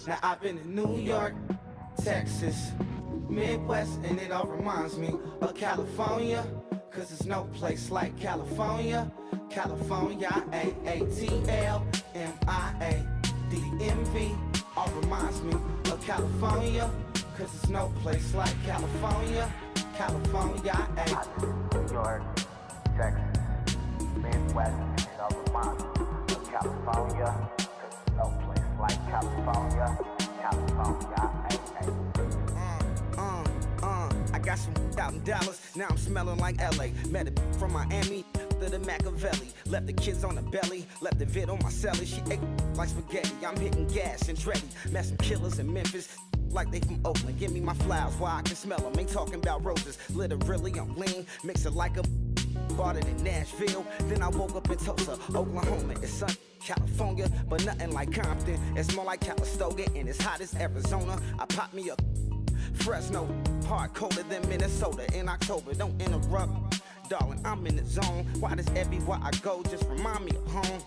Now I've been in New York, Texas, Midwest, and it all reminds me of California. Cause there's no place like California. California, AATLMIA-DMV, all reminds me of California. Cause there's no place like California. California, New York, Texas, Midwest, and it all reminds me of California. Cause there's no place like California. California, I got some $1,000, now I'm smelling like LA. Met a from Miami to the Machiavelli. Left the kids on the belly, left the vid on my celly. She ate like spaghetti, I'm hitting gas and Dreddy. Met some killers in Memphis, like they from Oakland. Give me my flowers while I can smell them. Ain't talking about roses, literally I'm lean. Mix it like a bought it in Nashville. Then I woke up in Tulsa, Oklahoma. It's sun California, but nothing like Compton. It's more like Calistoga and it's hot as Arizona. I pop me a Fresno, hard colder than Minnesota in October. Don't interrupt, darling, I'm in the zone. Why does everywhere I go just remind me of home?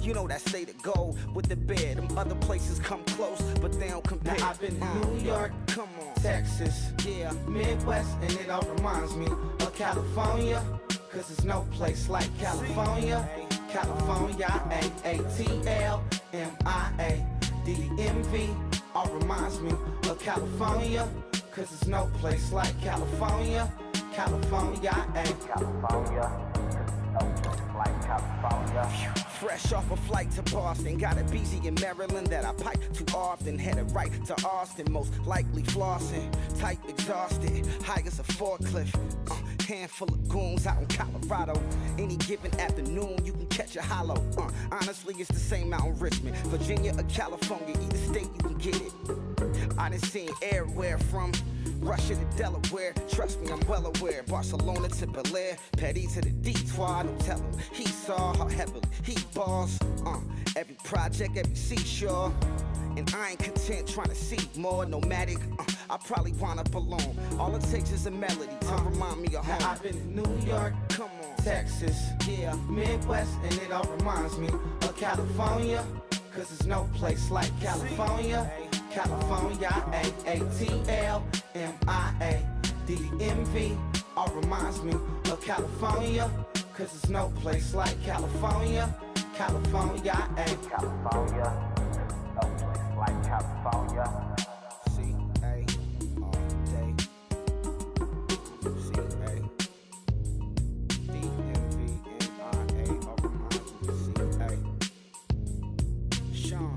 You know that state of gold with the bed. Them other places come close, but they don't compare. Now I've been in New York, come on, Texas, yeah, Midwest, and it all reminds me of California. Cause there's no place like California. California, AATLMIA-DMV, all reminds me of California. Cause there's no place like California. California, California, no place like California. Fresh off a flight to Boston, got a BZ in Maryland that I pipe too often. Headed right to Austin, most likely flossing. Tight, exhausted, high as a forklift. Handful of goons out in Colorado. Any given afternoon, you can catch a hollow. Honestly, it's the same out in Richmond, Virginia or California. Either state, you can get it. I done seen everywhere from Russia to Delaware. Trust me, I'm well aware. Barcelona to Bel Air, Petty to the Detroit. Don't tell him he saw how heavily he balls. Every project, every seashore. And I ain't content trying to see more nomadic. I probably wind up alone. All it takes is a melody to remind me of home. Now I've been in New York, come on, Texas, yeah, Midwest, and it all reminds me of California. Cause there's no place like California. California, AATLMIA-DMV, all reminds me of California. Cause there's no place like California. California, California, no place like California. C-A all day. C-A D-M-V-N-I-A, all reminds me of C-A. Sean.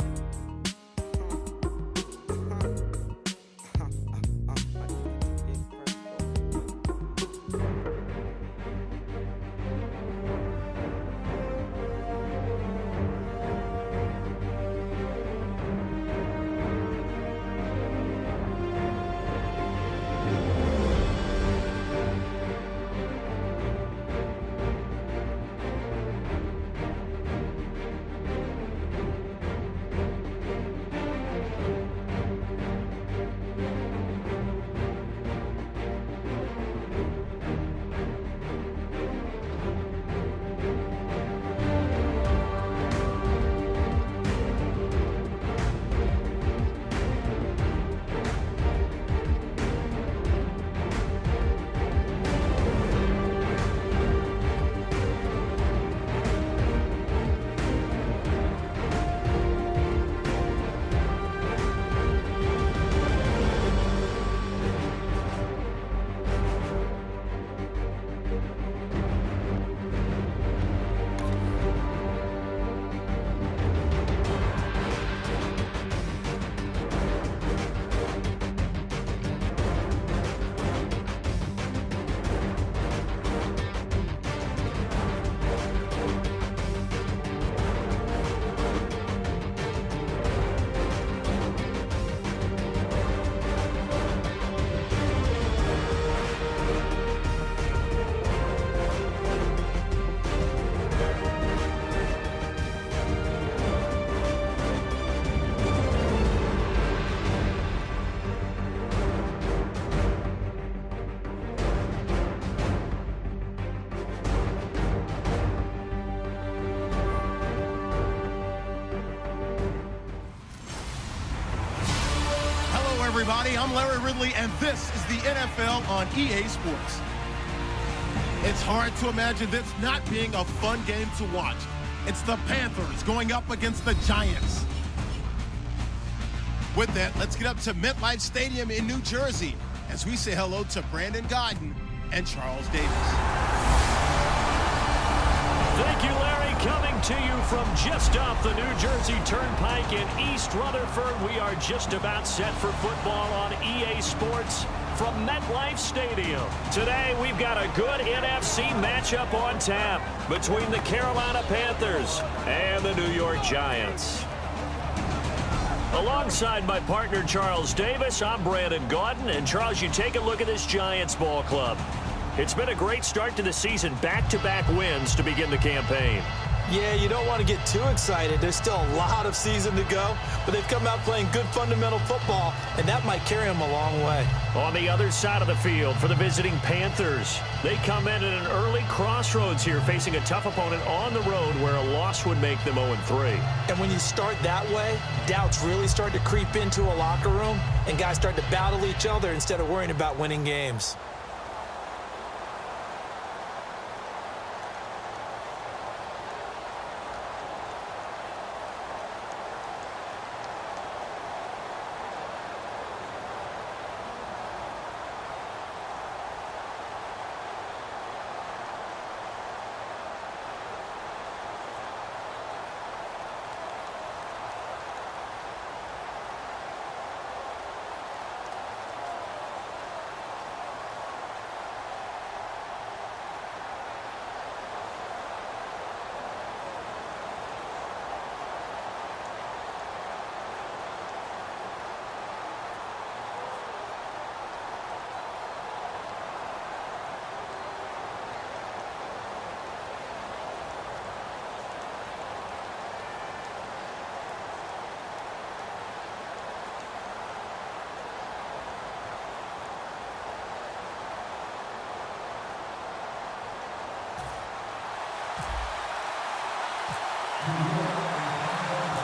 everybody. I'm Larry Ridley, and this is the NFL on EA Sports. It's hard to imagine this not being a fun game to watch. It's the Panthers going up against the Giants. With that, let's get up to MetLife Stadium in New Jersey as we say hello to Brandon Gaudin and Charles Davis. Thank you, Larry. Coming to you from just off the New Jersey Turnpike in East Rutherford. We are just about set for football on EA Sports from MetLife Stadium. Today, we've got a good NFC matchup on tap between the Carolina Panthers and the New York Giants. Alongside my partner, Charles Davis, I'm Brandon Gaudin. And, Charles, you take a look at this Giants ball club. It's been a great start to the season, back-to-back wins to begin the campaign. Yeah, you don't want to get too excited. There's still a lot of season to go, but they've come out playing good fundamental football, and that might carry them a long way. On the other side of the field for the visiting Panthers, they come in at an early crossroads here, facing a tough opponent on the road where a loss would make them 0-3. And when you start that way, doubts really start to creep into a locker room, and guys start to battle each other instead of worrying about winning games.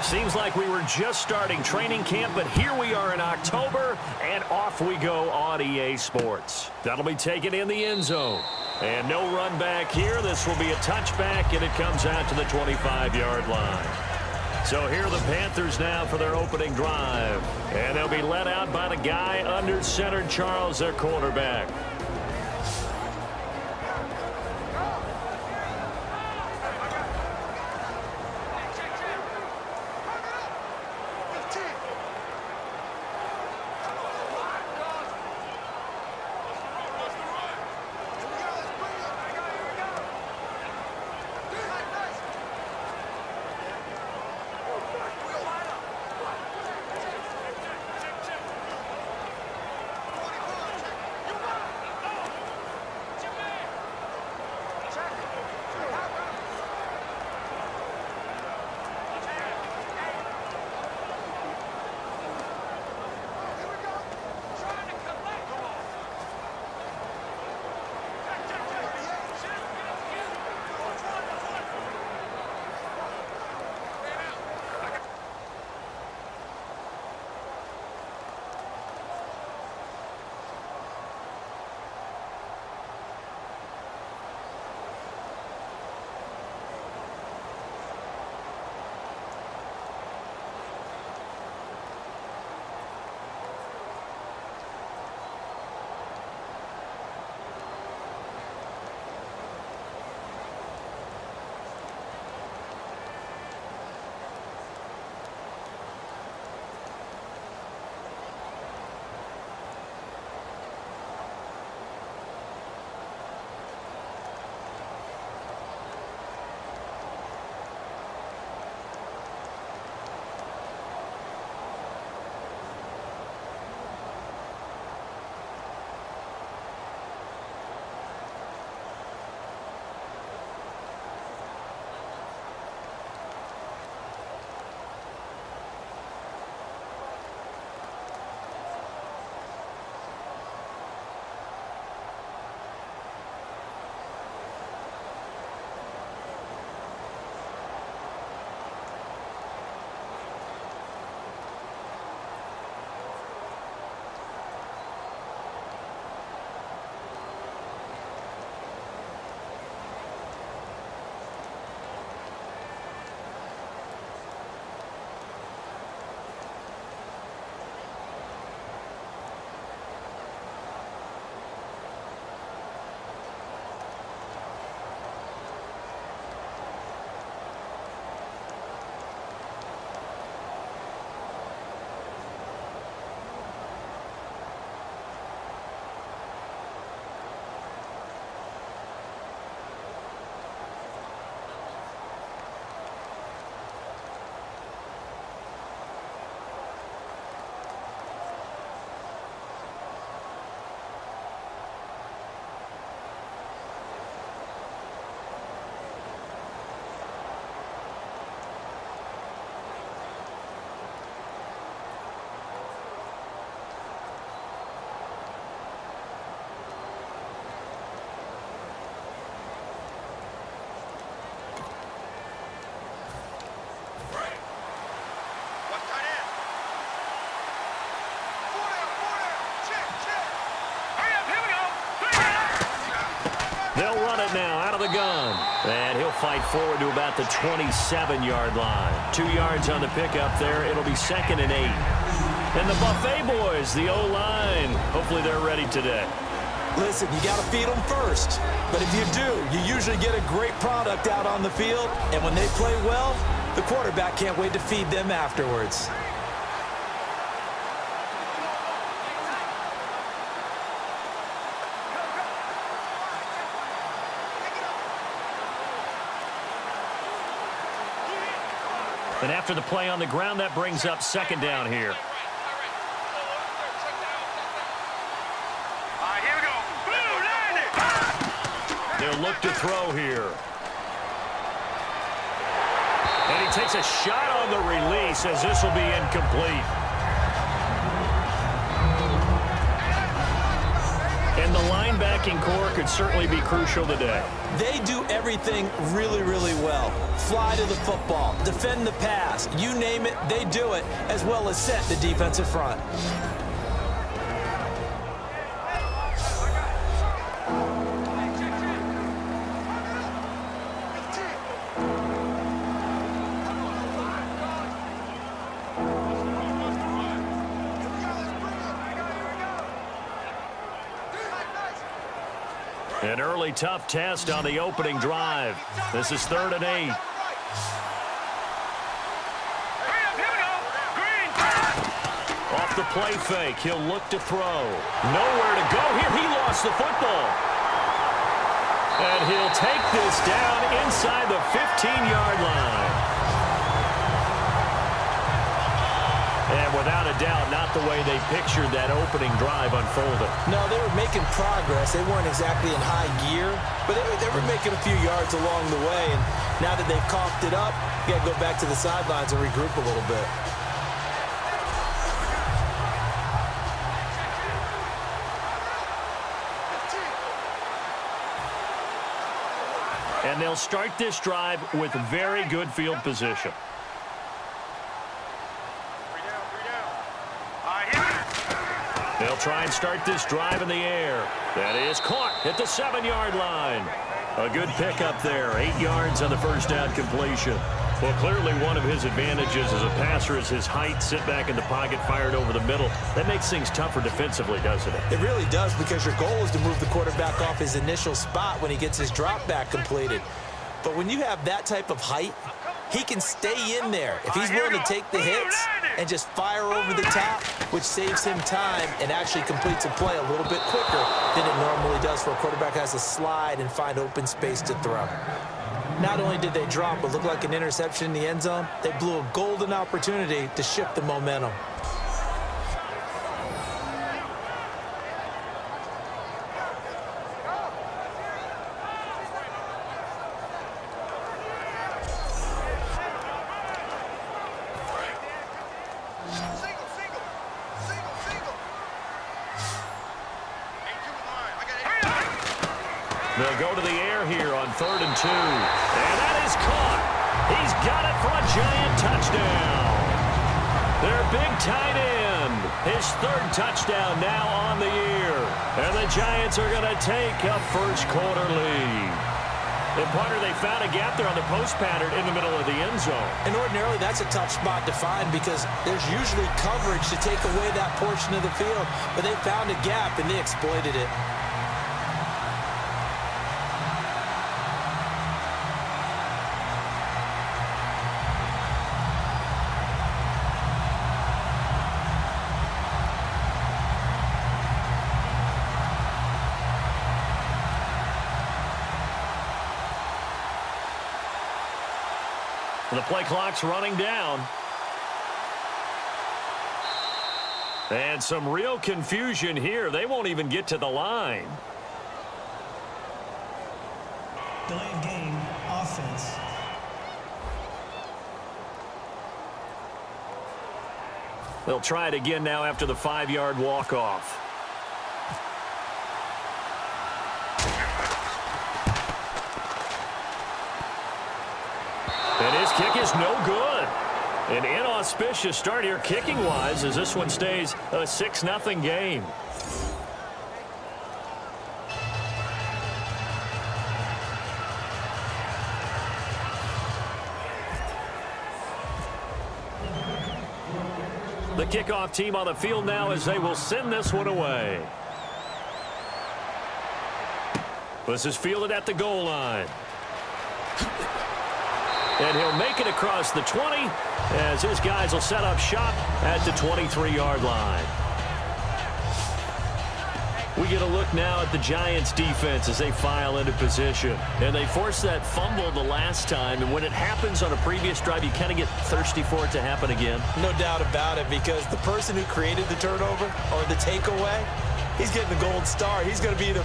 Seems like we were just starting training camp, but here we are in October, and off we go on EA Sports. That'll be taken in the end zone. And no run back here. This will be a touchback, and it comes out to the 25-yard line. So here are the Panthers now for their opening drive. And they'll be led out by the guy under center, Charles, their quarterback. run it now out of the gun. And he'll fight forward to about the 27-yard line. 2 yards on the pickup there. It'll be 2nd and 8. And the Buffet boys, the O-line, hopefully they're ready today. Listen, you got to feed them first. But if you do, you usually get a great product out on the field. And when they play well, the quarterback can't wait to feed them afterwards. And after the play on the ground, that brings up 2nd down here. They'll look to throw here. And he takes a shot on the release as this will be incomplete. And the linebacking core could certainly be crucial today. They do everything really, really well. Fly to the football, defend the pass, you name it, they do it, as well as set the defensive front. An early tough test on the opening drive. This is 3rd and 8. Off the play fake, he'll look to throw. Nowhere to go here. He lost the football. And he'll take this down inside the 15-yard line. And without a doubt, not the way they pictured that opening drive unfolded. No, they were making progress. They weren't exactly in high gear, but they were making a few yards along the way. And now that they've coughed it up, you got to go back to the sidelines and regroup a little bit. And they'll start this drive with very good field position. They'll try and start this drive in the air. That is caught at the 7-yard line. A good pickup there. 8 yards on the first down completion. Well, clearly one of his advantages as a passer is his height. Sit back in the pocket, fired over the middle. That makes things tougher defensively, doesn't it? It really does, because your goal is to move the quarterback off his initial spot when he gets his drop back completed. But when you have that type of height, he can stay in there if he's willing to take the hits and just fire over the top, which saves him time and actually completes a play a little bit quicker than it normally does for a quarterback who has to slide and find open space to throw. Not only did they drop what looked like an interception in the end zone, they blew a golden opportunity to shift the momentum. They'll go to the air here on 3rd and 2. And that is caught. He's got it for a giant touchdown. Their big tight end. His 3rd touchdown now on the year. And the Giants are going to take a first-quarter lead. And Potter, they found a gap there on the post pattern in the middle of the end zone. And ordinarily, that's a tough spot to find because there's usually coverage to take away that portion of the field. But they found a gap, and they exploited it. The play clock's running down. And some real confusion here. They won't even get to the line. Delay of game, offense. They'll try it again now after the 5-yard walk-off. And his kick is no good. An inauspicious start here kicking-wise as this one stays a 6-0 game. The kickoff team on the field now as they will send this one away. This is fielded at the goal line. And he'll make it across the 20 as his guys will set up shop at the 23-yard line. We get a look now at the Giants defense as they file into position. And they forced that fumble the last time, and when it happens on a previous drive, you kind of get thirsty for it to happen again. No doubt about it, because the person who created the turnover or the takeaway, he's getting the gold star. He's going to be the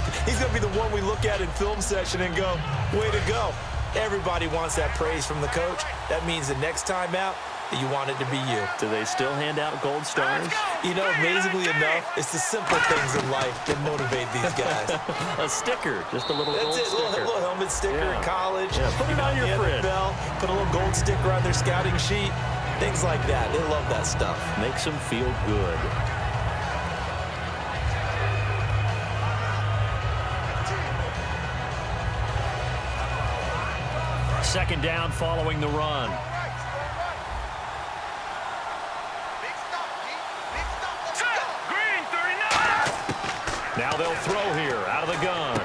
one we look at in film session and go, way to go. Everybody wants that praise from the coach. That means the next time out, you want it to be you. Do they still hand out gold stars? You know, amazingly enough, it's the simple things in life that motivate these guys. A sticker, just a little gold sticker. A little helmet sticker in college. Yeah, put it on your fridge. Put a little gold sticker on their scouting sheet. Things like that. They love that stuff. Makes them feel good. Second down following the run. Now they'll throw here out of the gun.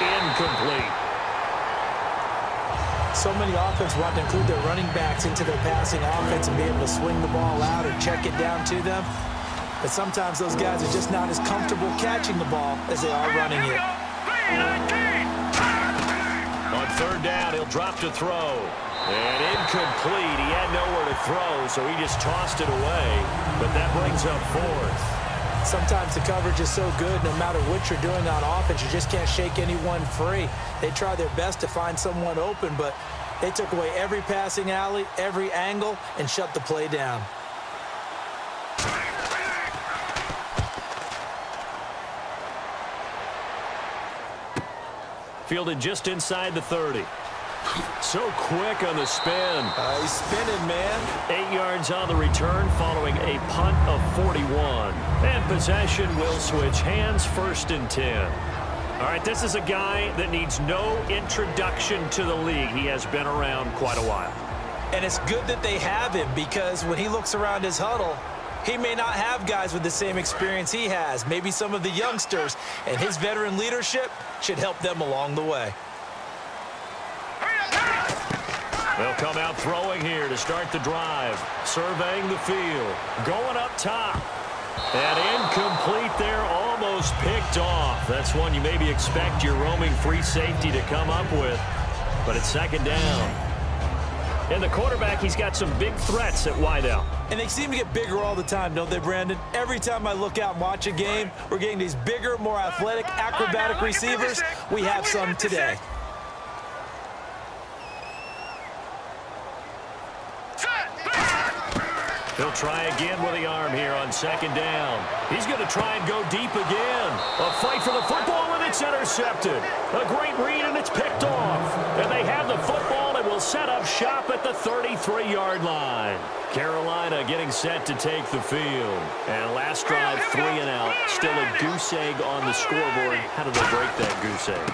Incomplete. So many offenses want to include their running backs into their passing offense and be able to swing the ball out or check it down to them. But sometimes those guys are just not as comfortable catching the ball as they are running it. On third down, he'll drop to throw. And incomplete. He had nowhere to throw, so he just tossed it away. But that brings up fourth. Sometimes the coverage is so good, no matter what you're doing on offense, you just can't shake anyone free. They try their best to find someone open, but they took away every passing alley, every angle, and shut the play down. Fielded just inside the 30. So quick on the spin. He's spinning, man. 8 yards on the return following a punt of 41. And possession will switch hands, 1st and 10. All right, this is a guy that needs no introduction to the league. He has been around quite a while. And it's good that they have him, because when he looks around his huddle, he may not have guys with the same experience he has. Maybe some of the youngsters, and his veteran leadership should help them along the way. They'll come out throwing here to start the drive. Surveying the field. Going up top. And incomplete there, almost picked off. That's one you maybe expect your roaming free safety to come up with. But it's second down. And the quarterback, he's got some big threats at wideout. And they seem to get bigger all the time, don't they, Brandon? Every time I look out and watch a game, we're getting these bigger, more athletic, acrobatic receivers. We have some today. He'll try again with the arm here on second down. He's going to try and go deep again. A fight for the football, and it's intercepted. A great read, and it's picked off. And they have the football and will set up shop at the 33-yard line. Carolina getting set to take the field. And last drive, 3 and out. Still a goose egg on the scoreboard. How do they break that goose egg?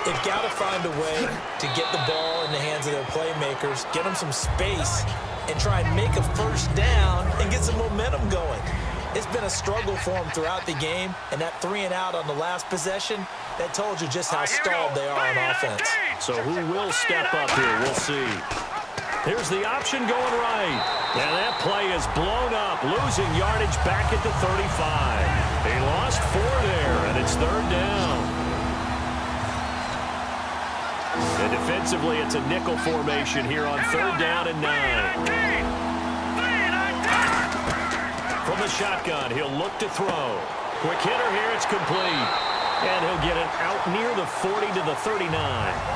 They've got to find a way to get the ball in the hands of their playmakers, get them some space, and try and make a first down and get some momentum going. It's been a struggle for them throughout the game, and that 3 and out on the last possession, that told you just how stalled they are on offense. So who will step up here? We'll see. Here's the option going right. And that play is blown up, losing yardage back at the 35. They lost 4 there, and it's third down. And defensively, it's a nickel formation here on third down and 9. From the shotgun, he'll look to throw. Quick hitter here, it's complete. And he'll get it out near the 40 to the 39.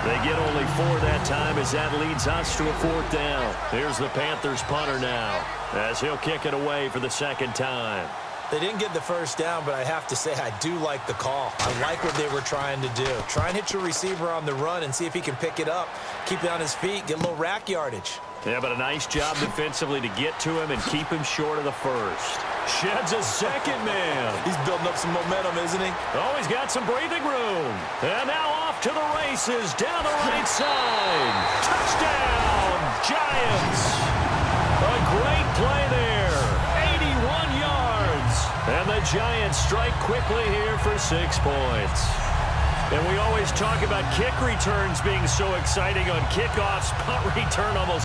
They get only 4 that time as that leads us to a 4th down. Here's the Panthers punter now as he'll kick it away for the second time. They didn't get the first down, but I have to say I do like the call. I like what they were trying to do. Try and hit your receiver on the run and see if he can pick it up, keep it on his feet, get a little rack yardage. Yeah, but a nice job defensively to get to him and keep him short of the first. Sheds a second man. He's building up some momentum, isn't he? Oh, he's got some breathing room. And now off to the races down the right side. Touchdown, Giants. A great play there. And the Giants strike quickly here for 6 points. And we always talk about kick returns being so exciting on kickoffs. Punt return almost